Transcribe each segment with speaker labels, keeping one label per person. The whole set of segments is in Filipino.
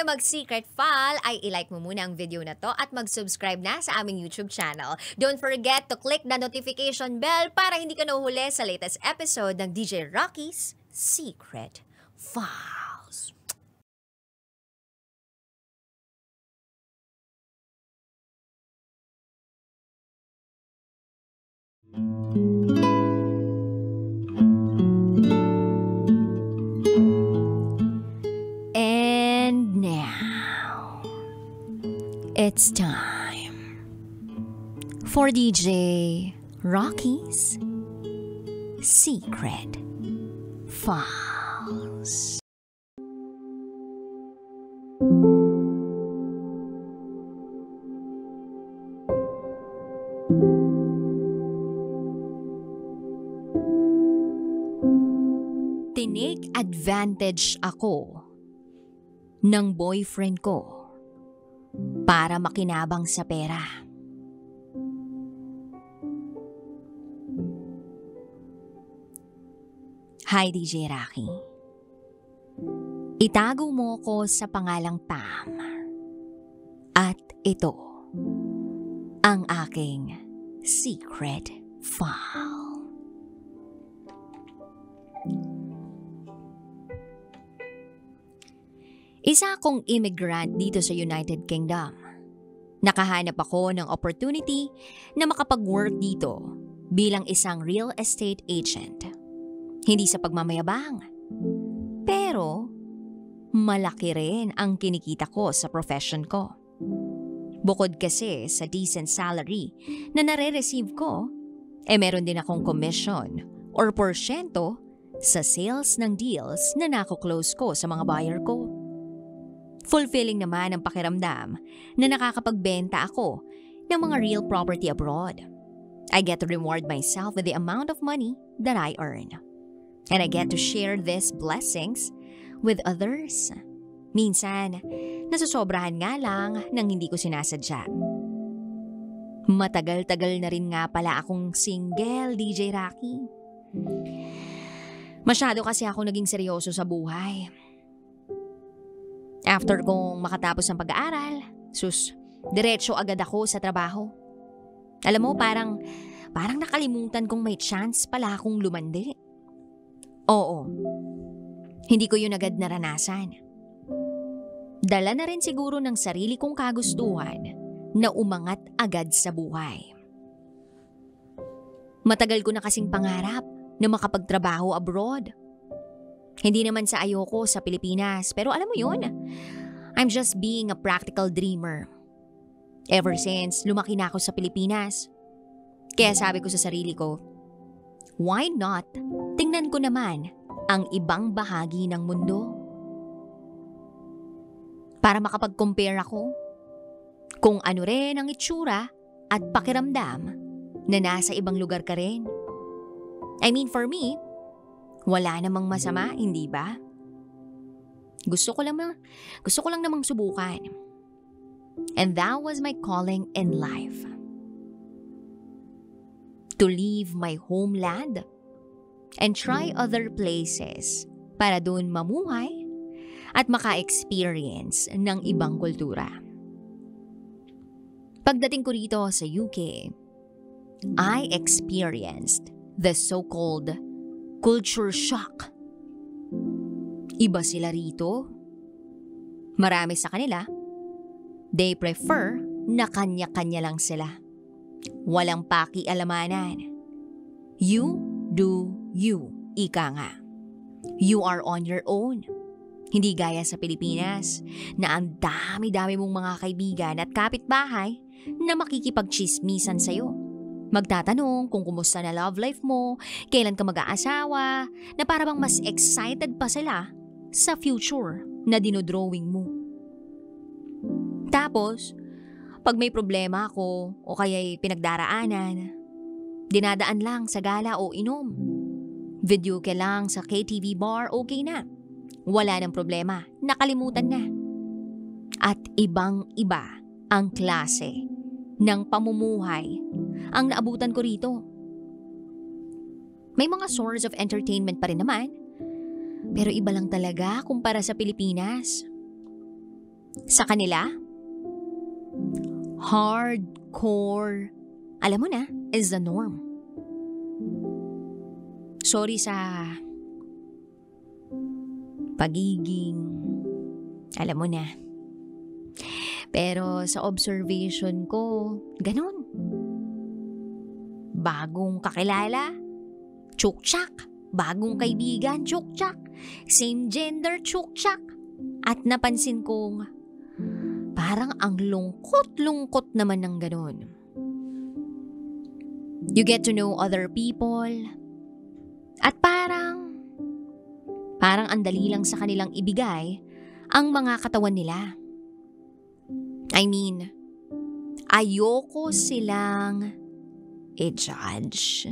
Speaker 1: tayo mag-secret file, ay ilike mo muna ang video na to at mag-subscribe na sa aming YouTube channel. Don't forget to click the notification bell para hindi ka nahuhuli sa latest episode ng DJ Rocky's Secret Files. And now, it's time for DJ Rocky's Secret Files. Tinake advantage ako ng boyfriend ko para makinabang sa pera. Hi DJ Rocky. Itago mo ko sa pangalang Pam. At ito ang aking secret file. Isa akong immigrant dito sa United Kingdom. Nakahanap ako ng opportunity na makapag-work dito bilang isang real estate agent. Hindi sa pagmamayabang, pero malaki rin ang kinikita ko sa profession ko. Bukod kasi sa decent salary na nare-receive ko, meron din akong commission or porsyento sa sales ng deals na nako-close ko sa mga buyer ko. Fulfilling naman ang pakiramdam na nakakapagbenta ako ng mga real property abroad. I get to reward myself with the amount of money that I earn. And I get to share these blessings with others. Minsan, nasosobrahan nga lang nang hindi ko sinasadya. Matagal-tagal na rin nga pala akong single, DJ Rocky. Masyado kasi ako naging seryoso sa buhay. After kong makatapos ng pag-aaral, diretso agad ako sa trabaho. Alam mo, parang nakalimutan kong may chance pala akong lumandi. Oo, hindi ko yun agad naranasan. Dala na rin siguro ng sarili kong kagustuhan na umangat agad sa buhay. Matagal ko na kasing pangarap na makapagtrabaho abroad. Hindi naman sa ayoko sa Pilipinas, pero alam mo yun, I'm just being a practical dreamer. Ever since lumaki na ako sa Pilipinas. Kaya sabi ko sa sarili ko, why not tingnan ko naman ang ibang bahagi ng mundo? Para makapag-compare ako kung ano rin ang itsura at pakiramdam na nasa ibang lugar ka rin. I mean, for me, wala namang masama, hindi ba? Gusto ko lang namang subukan. And that was my calling in life. To leave my homeland and try other places para doon mamuhay at maka-experience ng ibang kultura. Pagdating ko rito sa UK, I experienced the so-called culture shock. Iba sila rito. Marami sa kanila, they prefer na kanya-kanya lang sila. Walang pakialamanan. You do you, ika nga. You are on your own. Hindi gaya sa Pilipinas na ang dami-dami mong mga kaibigan at kapitbahay na makikipagchismisan sa'yo. Magtatanong kung kumusta na love life mo, kailan ka mag-aasawa, na para bang mas excited pa sila sa future na dinodrawing mo. Tapos, pag may problema ako o kaya'y pinagdaraanan, dinadaan lang sa gala o inom. Video ka lang sa KTV bar, okay na. Wala nang problema, nakalimutan na. At ibang-iba ang klase ng pamumuhay ang naabutan ko rito. May mga source of entertainment pa rin naman, pero iba lang talaga kumpara sa Pilipinas. Sa kanila, hardcore, alam mo na, is the norm. Sorry sa pagiging, alam mo na. Pero sa observation ko, ganun. Bagong kakilala, tsuktsak. Bagong kaibigan, tsuktsak. Same gender, tsuktsak. At napansin kong parang ang lungkot-lungkot naman ng ganun. You get to know other people. At parang ang dali lang sa kanilang ibigay ang mga katawan nila. I mean, ayoko silang i-judge.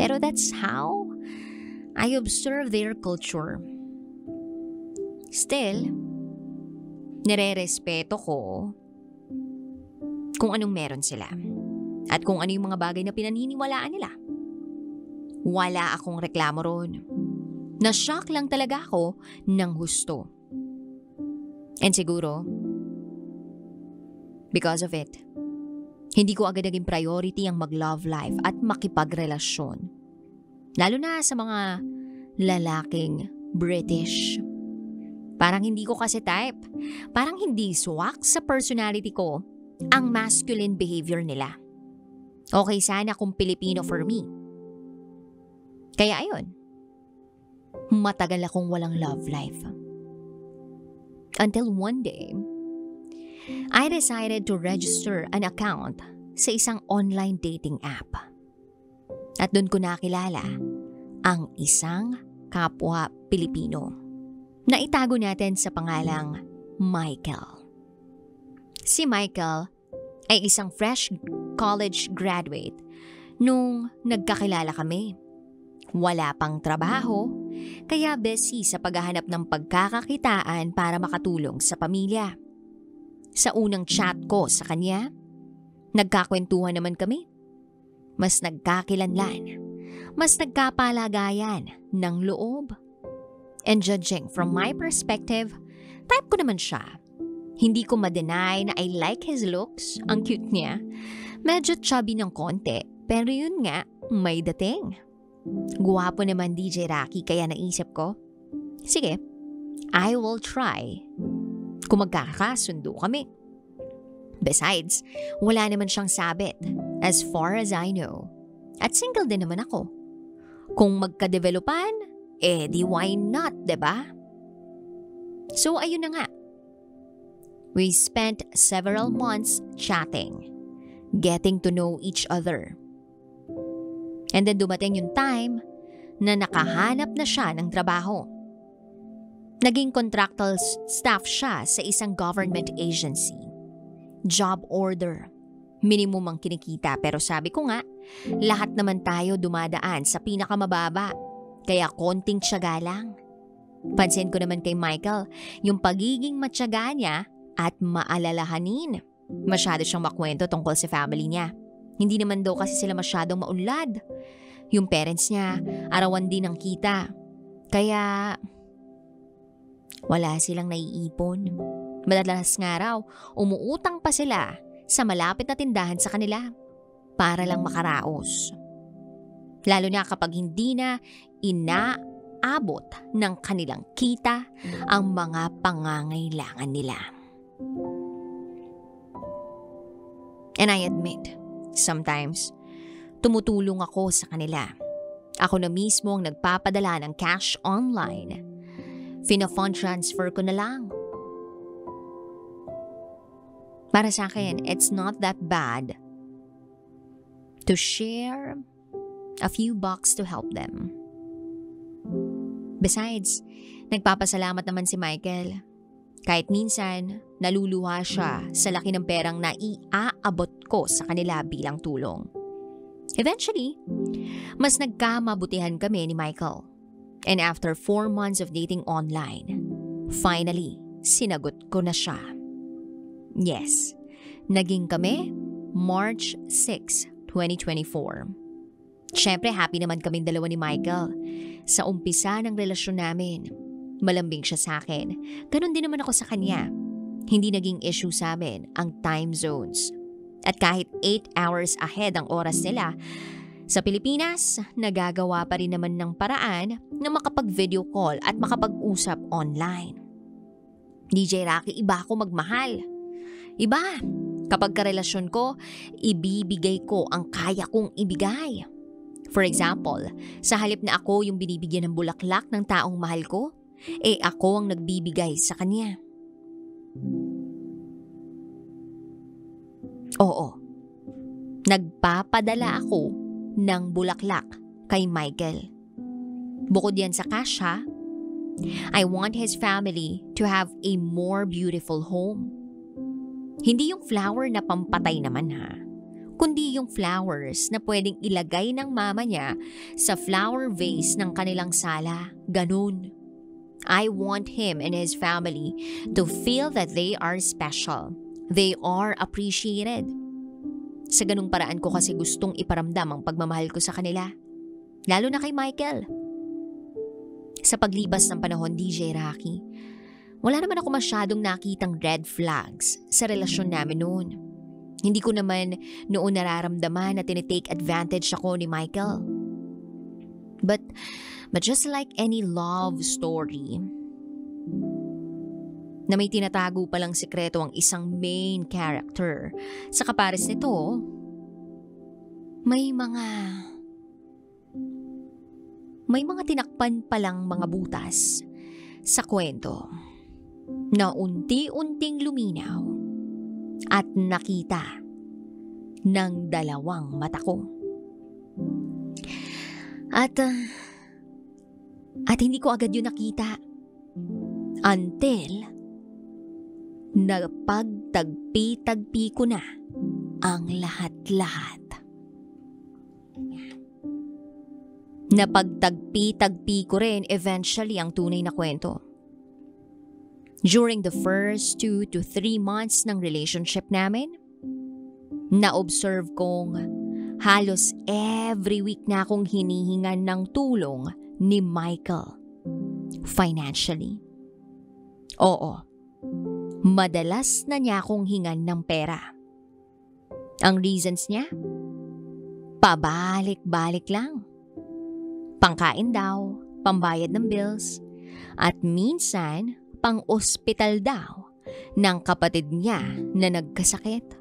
Speaker 1: Pero that's how I observe their culture. Still, nire-respeto ko kung anong meron sila at kung ano yung mga bagay na pinaniniwalaan nila. Wala akong reklamo ron. Na-shock lang talaga ako ng husto. And siguro, because of it, hindi ko agad naging priority ang mag-love life at makipagrelasyon. Lalo na sa mga lalaking British. Parang hindi ko kasi type. Parang hindi swak sa personality ko ang masculine behavior nila. Okay sana kung Pilipino for me. Kaya ayun, matagal akong walang love life. Until one day, I decided to register an account sa isang online dating app. At doon ko nakilala ang isang kapwa Pilipino na itago natin sa pangalang Michael. Si Michael ay isang fresh college graduate nung nagkakilala kami. Wala pang trabaho, kaya busy sa paghahanap ng pagkakakitaan para makatulong sa pamilya. Sa unang chat ko sa kanya, nagkakwentuhan naman kami. Mas nagkakilanlan, mas nagkapalagayan ng loob. And judging from my perspective, type ko naman siya. Hindi ko ma-deny na I like his looks, ang cute niya. Medyo chubby ng konti, pero yun nga, may dating. Guwapo naman DJ Rocky, kaya naisip ko, sige, I will try kung magkakasundo kami. Besides, wala naman siyang sabit as far as I know. At single din naman ako. Kung magka-developan, di why not, diba? So ayun na nga. We spent several months chatting, getting to know each other. And then dumating yung time na nakahanap na siya ng trabaho. Naging contractual staff siya sa isang government agency. Job order. Minimum ang kinikita, pero sabi ko nga, lahat naman tayo dumadaan sa pinakamababa. Kaya konting tiyaga lang. Pansin ko naman kay Michael, yung pagiging matyaga niya at maalalahanin. Masyado siyang makwento tungkol sa family niya. Hindi naman daw kasi sila masyadong maunlad. Yung parents niya, arawan din ng kita. Kaya wala silang naiipon. Madalas nga raw, umuutang pa sila sa malapit na tindahan sa kanila para lang makaraos. Lalo na kapag hindi na inaabot ng kanilang kita ang mga pangangailangan nila. And I admit, sometimes, tumutulong ako sa kanila. Ako na mismo ang nagpapadala ng cash online. Fina-fund transfer ko na lang. Para sa akin, it's not that bad to share a few bucks to help them. Besides, nagpapasalamat naman si Michael. Kahit minsan, naluluha siya sa laki ng perang na iaabot ko sa kanila bilang tulong. Eventually, mas nagkamabutihan kami ni Michael. And after 4 months of dating online, finally, sinagot ko na siya. Yes, naging kami March 6, 2024. Siyempre, happy naman kaming dalawa ni Michael sa umpisa ng relasyon namin. Malambing siya sa akin. Ganon din naman ako sa kanya. Hindi naging issue sa amin ang time zones. At kahit 8 hours ahead ang oras nila, sa Pilipinas, nagagawa pa rin naman ng paraan na makapag-video call at makapag-usap online. DJ Rocky, iba ako magmahal. Iba. Kapag karelasyon ko, ibibigay ko ang kaya kong ibigay. For example, sa halip na ako yung binibigyan ng bulaklak ng taong mahal ko, ako ang nagbibigay sa kanya. Oo, nagpapadala ako ng bulaklak kay Michael. Bukod yan sa cash, ha? I want his family to have a more beautiful home. Hindi yung flower na pampatay naman, ha? Kundi yung flowers na pwedeng ilagay ng mama niya sa flower vase ng kanilang sala. Ganun. I want him and his family to feel that they are special. They are appreciated. Sa ganung paraan ko kasi gustong iparamdam ang pagmamahal ko sa kanila. Lalo na kay Michael. Sa paglipas ng panahon, DJ Rocky, wala naman ako masyadong nakitang red flags sa relasyon namin noon. Hindi ko naman noon nararamdaman na tinitake advantage ako ni Michael. But just like any love story, na may tinatago palang sikreto ang isang main character, sa kapares nito, may mga tinakpan palang mga butas sa kwento na unti-unting luminaw at nakita ng dalawang mata ko. At hindi ko agad yun nakita until napagtagpi-tagpi ko na ang lahat-lahat. Napagtagpi-tagpi ko rin eventually ang tunay na kwento. During the first 2 to 3 months ng relationship namin, na-observe kong halos every week na akong hinihingan ng tulong ni Michael financially. Oo, madalas na niya akong hingan ng pera. Ang reasons niya? Pabalik-balik lang. Pangkain daw, pambayad ng bills, at minsan pang-ospital daw ng kapatid niya na nagkasakit.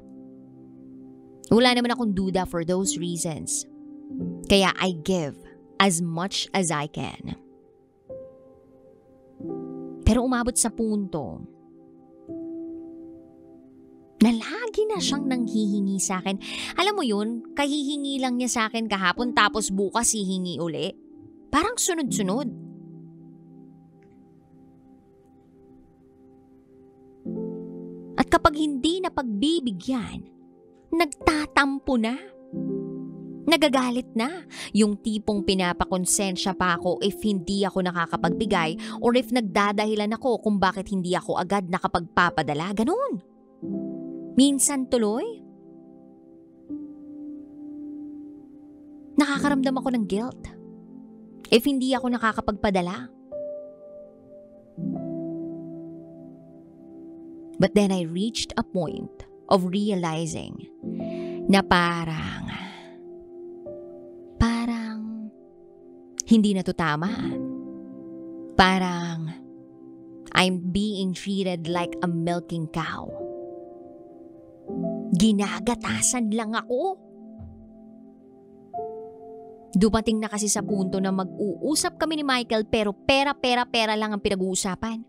Speaker 1: Wala naman akong duda for those reasons. Kaya I give as much as I can. Pero umabot sa punto na lagi na siyang nanghihingi sa akin. Alam mo yun, kahihingi lang niya sa akin kahapon tapos bukas hihingi uli. Parang sunod-sunod. At kapag hindi na pagbibigyan, nagtatampo na. Nagagalit na. Yung tipong pinapakonsensya pa ako if hindi ako nakakapagbigay or if nagdadahilan ako kung bakit hindi ako agad nakapagpapadala. Ganun. Minsan tuloy, nakakaramdam ako ng guilt if hindi ako nakakapagpadala. But then I reached a point of realizing na parang hindi na to tama. Parang I'm being treated like a milking cow. Ginagatasan lang ako. Dumating na kasi sa punto na mag-uusap kami ni Michael pero pera lang ang pinag-uusapan.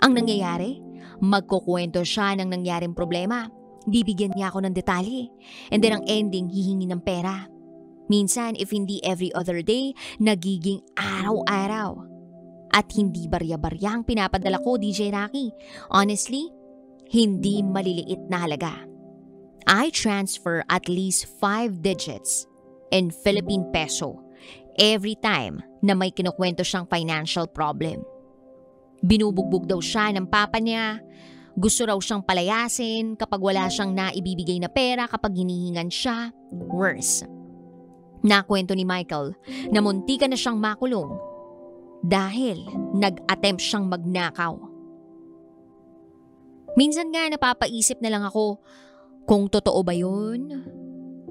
Speaker 1: Ang nangyayari, magkukwento siya ng nangyaring problema. Bibigyan niya ako ng detalye. And then ang ending, hihingi ng pera. Minsan, if hindi every other day, nagiging araw-araw. At hindi barya-barya ang pinapadala ko, DJ Rocky. Honestly, hindi maliliit na halaga. I transfer at least 5 digits in Philippine peso every time na may kinukwento siyang financial problem. Binubugbog daw siya ng papa niya. Gusto raw siyang palayasin kapag wala siyang naibibigay na pera kapag hinihingan siya. Worse, nakwento ni Michael na muntikan na siyang makulong dahil nag-attempt siyang magnakaw. Minsan nga napapaisip na lang ako kung totoo ba yun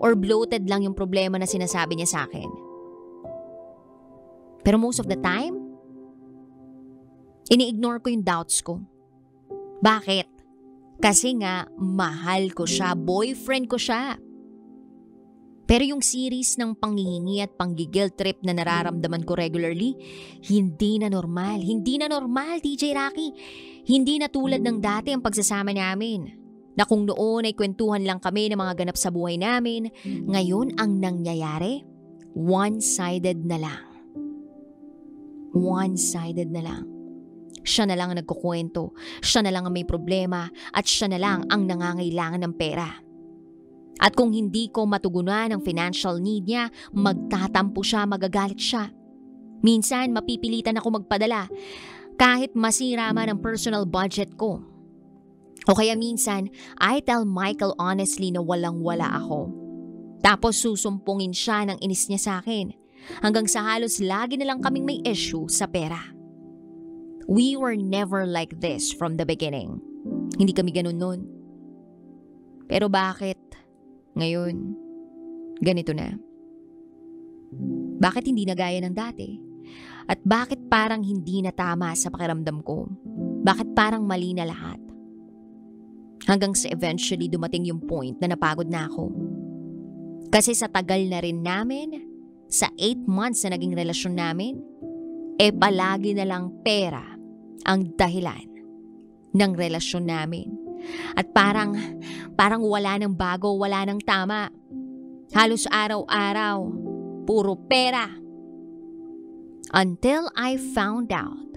Speaker 1: or bloated lang yung problema na sinasabi niya sa akin. Pero most of the time, ini-ignore ko yung doubts ko. Bakit? Kasi nga, mahal ko siya, boyfriend ko siya. Pero yung series ng panghihingi at panggigil trip na nararamdaman ko regularly, hindi na normal. Hindi na normal, DJ Rocky. Hindi na tulad ng dati ang pagsasama namin. Na kung noon ay kwentuhan lang kami ng mga ganap sa buhay namin, ngayon ang nangyayari, one-sided na lang. One-sided na lang. Siya na lang ang nagkukwento, siya na lang ang may problema, at siya na lang ang nangangailangan ng pera. At kung hindi ko matugunan ang financial need niya, magtatampo siya, magagalit siya. Minsan mapipilitan ako magpadala kahit masira man ang personal budget ko. O kaya minsan, I tell Michael honestly na walang-wala ako. Tapos susumpungin siya ng inis niya sa akin. Hanggang sa halos lagi na lang kaming may issue sa pera. We were never like this from the beginning. Hindi kami ganun nun. Pero bakit ngayon ganito na? Bakit hindi na gaya ng dati? At bakit parang hindi na tama sa pakiramdam ko? Bakit parang mali na lahat? Hanggang sa eventually dumating yung point na napagod na ako. Kasi sa tagal na rin namin, sa 8 months na naging relasyon namin, palagi na lang pera ang dahilan ng relasyon namin. At parang wala nang bago, wala nang tama. Halos araw-araw, puro pera. Until I found out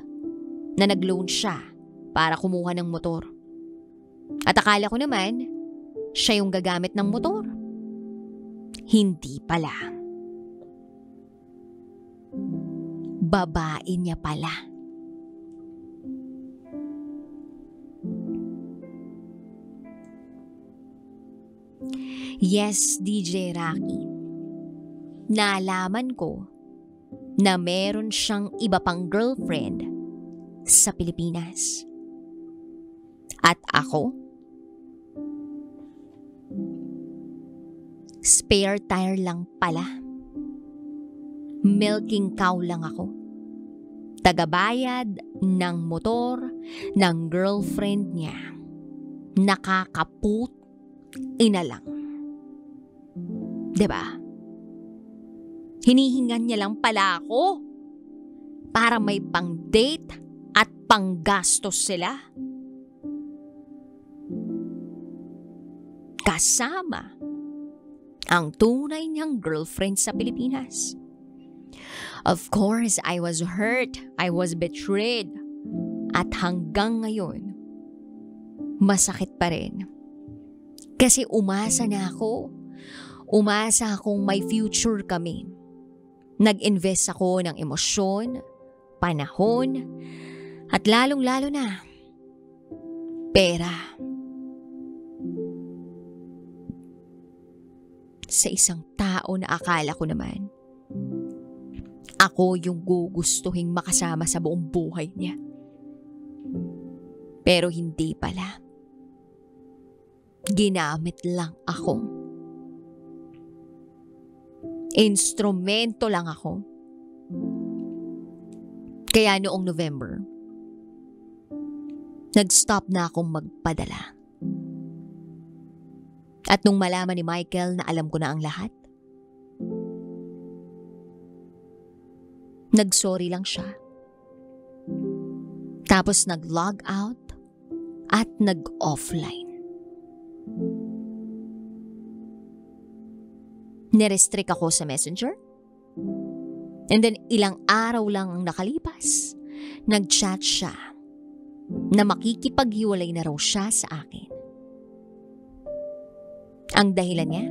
Speaker 1: na nag-loan siya para kumuha ng motor. At akala ko naman, siya yung gagamit ng motor. Hindi pala. Babae niya pala. Yes, DJ Rocky. Nalaman ko na meron siyang iba pang girlfriend sa Pilipinas. At ako, spare tire lang pala. Milking cow lang ako. Tagabayad ng motor ng girlfriend niya. Nakakaput ina lang. Diba? Hinihingan niya lang pala ako para may pang-date at pang-gastos sila. Kasama ang tunay niyang girlfriend sa Pilipinas. Of course, I was hurt. I was betrayed. At hanggang ngayon, masakit pa rin. Kasi umasa na ako. Umasa akong may future kami. Nag-invest ako ng emosyon, panahon, at lalong-lalo na, pera. Sa isang tao na akala ko naman, ako yung gugustuhing makasama sa buong buhay niya. Pero hindi pala. Ginamit lang ako. Instrumento lang ako. Kaya noong November, nag-stop na akong magpadala. At nung malaman ni Michael na alam ko na ang lahat, nag-sorry lang siya. Tapos nag-log out at nag-offline. Nirestrict ako sa Messenger. And then ilang araw lang ang nakalipas, nag-chat siya na makikipaghiwalay na raw siya sa akin. Ang dahilan niya,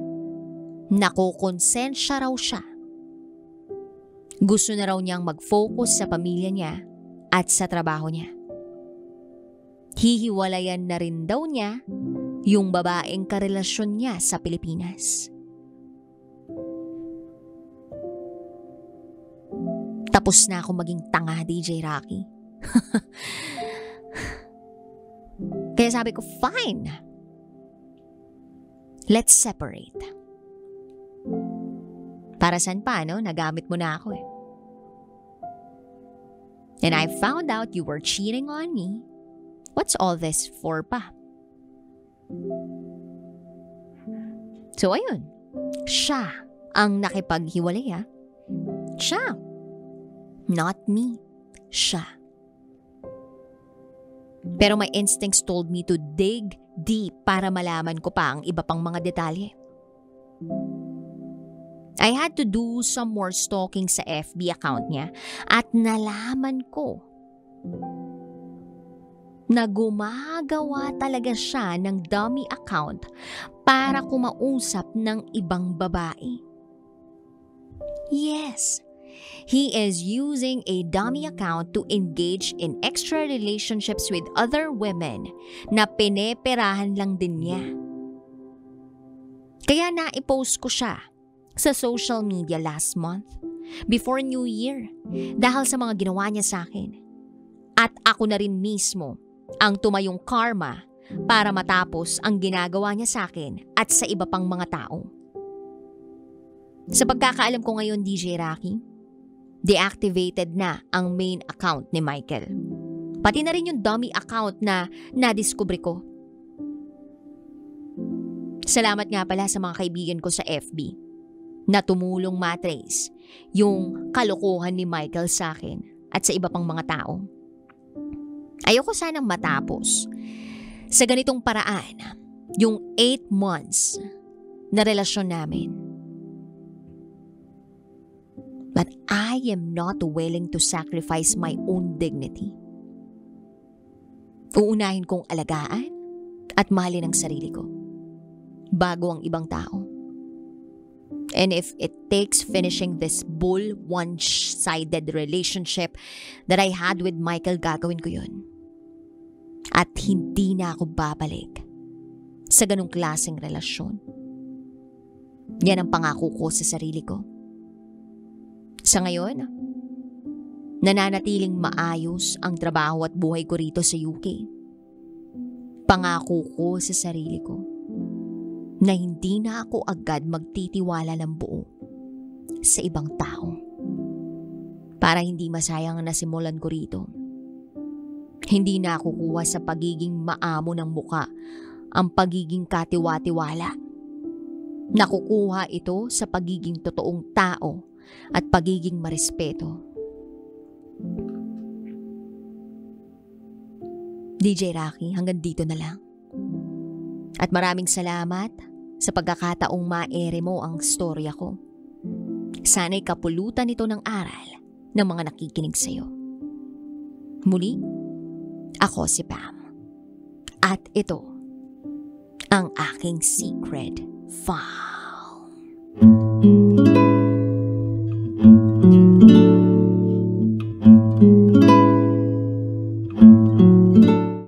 Speaker 1: nakokonsensya raw siya. Gusto na raw niyang mag-focus sa pamilya niya at sa trabaho niya. Hihiwalayan na rin daw niya yung babaeng karelasyon niya sa Pilipinas. Tapos na ako maging tanga, DJ Rocky. Kaya sabi ko, fine. Let's separate. Para saan pa, no? Nagamit mo na ako eh. And I found out you were cheating on me. What's all this for pa? So ayun, siya ang nakipaghiwalay ha. Siya. Not me. Siya. Pero my instincts told me to dig deep para malaman ko pa ang iba pang mga detalye. I had to do some more stalking sa FB account niya at nalaman ko na gumagawa talaga siya ng dummy account para kumausap ng ibang babae. Yes, he is using a dummy account to engage in extra relationships with other women na pineperahan lang din niya. Kaya na-post ko siya sa social media last month before New Year dahil sa mga ginawa niya sa akin. At ako na rin mismo ang tumayong karma para matapos ang ginagawa niya sa akin at sa iba pang mga tao. Sa pagkakaalam ko ngayon, DJ Rocky, deactivated na ang main account ni Michael. Pati na rin yung dummy account na nadiskubre ko. Salamat nga pala sa mga kaibigan ko sa FB na tumulong matrace yung kalokohan ni Michael sa akin at sa iba pang mga tao. Ayoko sanang matapos sa ganitong paraan yung 8 months na relasyon namin. But I am not willing to sacrifice my own dignity. Uunahin kong alagaan at mahalin ang sarili ko bago ang ibang tao. And if it takes finishing this bull one-sided relationship that I had with Michael, gagawin ko yun. At hindi na ako babalik sa ganong klaseng relasyon. Yan ang pangako ko sa sarili ko. Sa ngayon, nananatiling maayos ang trabaho at buhay ko rito sa UK. Pangako ko sa sarili ko na hindi na ako agad magtitiwala ng buo sa ibang tao para hindi masayang ang nasimulan ko rito. Hindi na ako kuha sa pagiging maamo ng muka ang pagiging katiwa-tiwala. Nakukuha ito sa pagiging totoong tao at pagiging marespeto. DJ Rocky, hanggang dito na lang. At maraming salamat sa pagkakataong maere mo ang storya ko. Sana'y kapulutan ito ng aral ng mga nakikinig sa'yo. Muli, ako si Pam. At ito ang aking secret file.